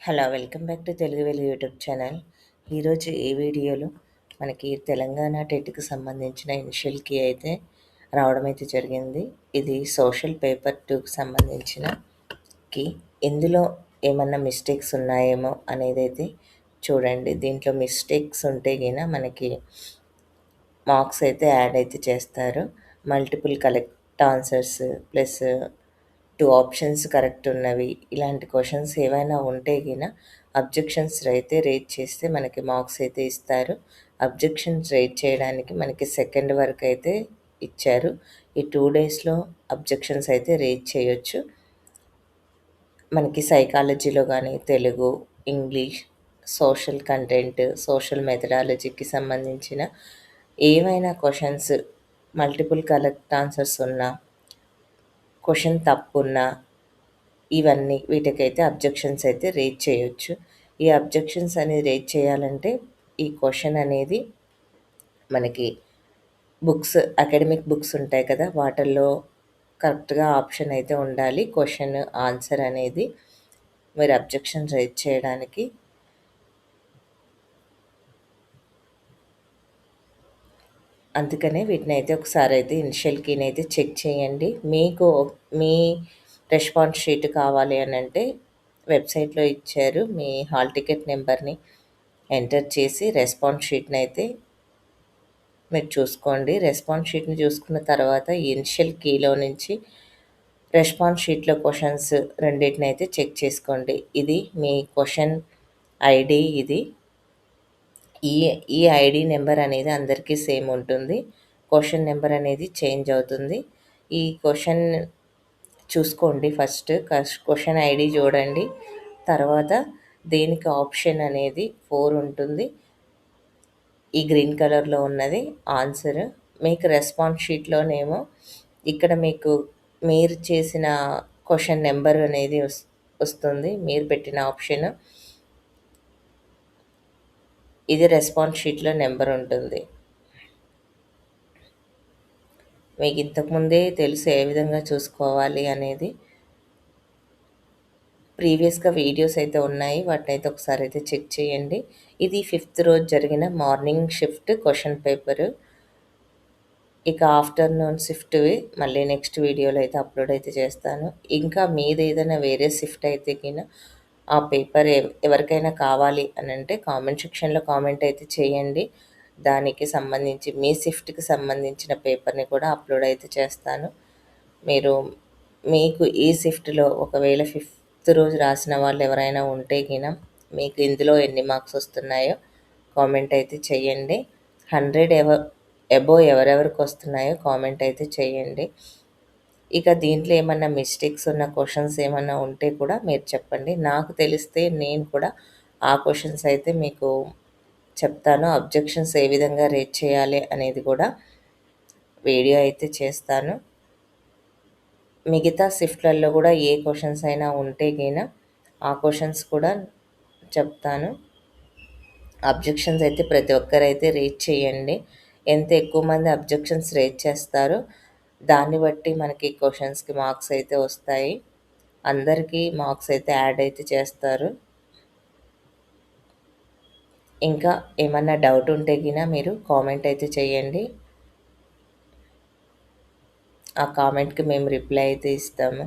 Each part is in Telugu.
Hello! Welcome back to Telugu వెలుగు యూట్యూబ్ ఛానల్. ఈరోజు ఈ వీడియోలో మనకి తెలంగాణ టెట్‌కి సంబంధించిన ఇనిషియల్ కీ అయితే రావడం అయితే జరిగింది. ఇది సోషల్ పేపర్ 2కి సంబంధించిన కీ. ఇందులో ఏమన్నా మిస్టేక్స్ ఉన్నాయేమో అనేదైతే చూడండి. దీంట్లో మిస్టేక్స్ ఉంటే గిన మనకి మార్క్స్ అయితే యాడ్ అయితే చేస్తారు. Multiple correct answers plus 2 options correct ఉన్నవి. ఇలాంటి క్వెషన్స్ ఏవైనా ఉంటే గిన అబ్జెక్షన్స్ అయితే రేజ్ చేస్తే మనకి మార్క్స్ అయితే ఇస్తారు. అబ్జెక్షన్స్ రేజ్ చేయడానికి మనకి సెకండ్ వరకు అయితే ఇచ్చారు. ఈ 2 డేస్‌లో అబ్జెక్షన్స్ అయితే రేజ్ చేయొచ్చు. మనకి సైకాలజీలో గానీ, Telugu, English, social content, social మెథడాలజీకి సంబంధించిన ఏవైనా క్వెషన్స్ మల్టిపుల్ కరెక్ట్ ఆన్సర్స్ ఉన్నా, క్వెషన్ తప్పున్నా ఇవన్నీ వీటికైతే అబ్జెక్షన్స్ అయితే రేజ్ చేయొచ్చు. ఈ అబ్జెక్షన్స్ అనేది రేజ్ చేయాలంటే ఈ క్వెషన్ అనేది మనకి బుక్స్ అకాడమిక్ బుక్స్ ఉంటాయి కదా! వాటిల్లో కరెక్ట్‌గా ఆప్షన్ అయితే ఉండాలి. క్వెషన్, ఆన్సర్ అనేది మీరు అబ్జెక్షన్ రైజ్ చేయడానికి. అందుకనే వీటినైతే ఒకసారైతే ఇనిషియల్ కీనైతే చెక్ చేయండి. మీకు మీ రెస్పాన్స్ షీట్ కావాలి అనంటే వెబ్‌సైట్‌లో ఇచ్చారు. మీ హాల్ టికెట్ నెంబర్‌ని ఎంటర్ చేసి రెస్పాన్స్ షీట్‌నైతే మీరు చూసుకోండి. రెస్పాన్స్ షీట్‌ని చూసుకున్న తర్వాత ఈ ఇనిషియల్ కీలో నుంచి రెస్పాన్స్ షీట్‌లో క్వెషన్స్ రెండిటినైతే చెక్ చేసుకోండి. ఇది మీ క్వెషన్ ఐడీ ఇది. ఈ ఈ ఐడీ నెంబర్ అనేది అందరికీ సేమ్ ఉంటుంది. క్వెషన్ నెంబర్ అనేది చేంజ్ అవుతుంది. ఈ క్వెషన్ చూసుకోండి ఫస్ట్. క్వెషన్ ఐడీ చూడండి. తర్వాత దేనికి ఆప్షన్ అనేది 4 ఉంటుంది. ఈ గ్రీన్ కలర్‌లో ఉన్నది ఆన్సర్. మీకు రెస్పాన్స్ షీట్‌లోనేమో ఇక్కడ మీకు మీరు చేసిన క్వెషన్ నెంబర్ అనేది వస్తుంది. మీరు పెట్టిన ఆప్షన్. ఇది రెస్పాన్స్ షీట్‌లో నెంబర్ ఉంటుంది. మీకు ఇంతకుముందే తెలుసు ఏ విధంగా చూసుకోవాలి అనేది. ప్రీవియస్‌గా వీడియోస్ అయితే ఉన్నాయి. వాటినైతే ఒకసారి అయితే చెక్ చేయండి. ఇది 5th రోజు జరిగిన మార్నింగ్ షిఫ్ట్ క్వెషన్ పేపరు. ఇక ఆఫ్టర్‌నూన్ షిఫ్ట్‌వి మళ్ళీ నెక్స్ట్ వీడియోలో అయితే అప్లోడ్ అయితే చేస్తాను. ఇంకా మీదేదైనా వేరే షిఫ్ట్ అయితే గిన ఆ పేపర్ ఎవరికైనా కావాలి అనంటే కామెంట్ సెక్షన్‌లో కామెంట్ అయితే చేయండి. దానికి సంబంధించి మీ షిఫ్ట్‌కి సంబంధించిన పేపర్‌ని కూడా అప్లోడ్ అయితే చేస్తాను. మీరు మీకు ఈ షిఫ్ట్‌లో ఒకవేళ 5th రోజు రాసిన వాళ్ళు ఎవరైనా ఉంటే గిన మీకు ఇందులో ఎన్ని మార్క్స్ వస్తున్నాయో కామెంట్ అయితే చేయండి. 100 అబోవ్ ఎవరెవరికి వస్తున్నాయో కామెంట్ అయితే చేయండి. ఇక దీంట్లో ఏమన్నా మిస్టేక్స్ ఉన్న క్వెషన్స్ ఏమన్నా ఉంటే కూడా మీరు చెప్పండి. నాకు తెలిస్తే నేను కూడా ఆ క్వెషన్స్ అయితే మీకు చెప్తాను. అబ్జెక్షన్స్ ఏ విధంగా రేజ్ చేయాలి అనేది కూడా వీడియో అయితే చేస్తాను. మిగతా షిఫ్ట్‌లలో కూడా ఏ క్వెషన్స్ అయినా ఉంటే గిన ఆ క్వెషన్స్ కూడా చెప్తాను. అబ్జెక్షన్స్ అయితే ప్రతి ఒక్కరైతే రేజ్ చేయండి. ఎంత ఎక్కువ మంది అబ్జెక్షన్స్ రేజ్ చేస్తారో దాన్ని బట్టి మనకి క్వెషన్స్‌కి మార్క్స్ అయితే వస్తాయి. అందరికీ మార్క్స్ అయితే యాడ్ అయితే చేస్తారు. ఇంకా ఏమన్నా డౌట్ ఉంటే గిన మీరు కామెంట్ అయితే చేయండి. ఆ కామెంట్‌కి మేము రిప్లై అయితే ఇస్తాము.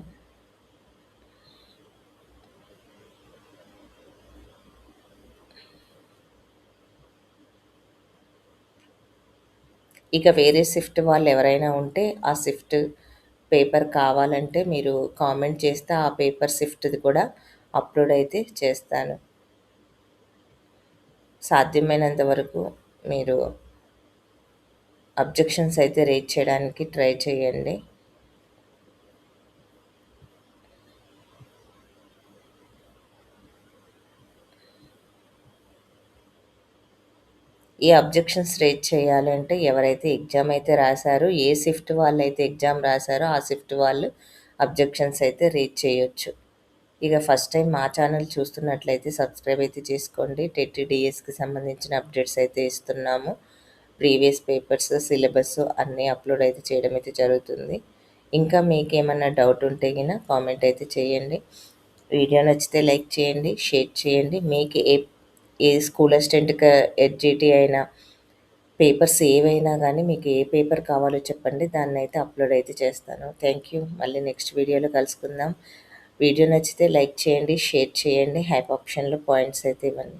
ఇక వేరే షిఫ్ట్ వాళ్ళు ఎవరైనా ఉంటే ఆ షిఫ్ట్ పేపర్ కావాలంటే మీరు కామెంట్ చేస్తే ఆ పేపర్ షిఫ్ట్‌ది కూడా అప్లోడ్ అయితే చేస్తాను. సాధ్యమైనంత వరకు మీరు అబ్జెక్షన్స్ అయితే రేజ్ చేయడానికి ట్రై చేయండి. ఈ అబ్జెక్షన్స్ రేజ్ చేయాలి అంటే ఎవరైతే ఎగ్జామ్ అయితే రాసారో, ఏ షిఫ్ట్ వాళ్ళైతే ఎగ్జామ్ రాసారో ఆ షిఫ్ట్ వాళ్ళు అబ్జెక్షన్స్ అయితే రేజ్ చేయొచ్చు. ఇక ఫస్ట్ టైం మా ఛానల్ చూస్తున్నట్లయితే సబ్స్క్రైబ్ అయితే చేసుకోండి. టెట్, డిఎస్‌కి సంబంధించిన అప్డేట్స్ అయితే ఇస్తున్నాము. ప్రీవియస్ పేపర్స్, సిలబస్ అన్నీ అప్లోడ్ అయితే చేయడం అయితే జరుగుతుంది. ఇంకా మీకేమన్నా డౌట్ ఉంటే గిన కామెంట్ అయితే చేయండి. వీడియో నచ్చితే లైక్ చేయండి, షేర్ చేయండి. మీకు ఏ స్కూల్ అసిస్టెంట్‌గా ఎడ్జిటి అయినా పేపర్స్ ఏవైనా గానీ మీకు ఏ పేపర్ కావాలో చెప్పండి. దాన్నయితే అప్‌లోడ్ అయితే చేస్తాను. Thank you. మళ్ళీ నెక్స్ట్ వీడియోలో కలుసుకుందాం. వీడియో నచ్చితే లైక్ చేయండి, షేర్ చేయండి. హైప్ ఆప్షన్‌లో పాయింట్స్ అయితే ఇవ్వండి.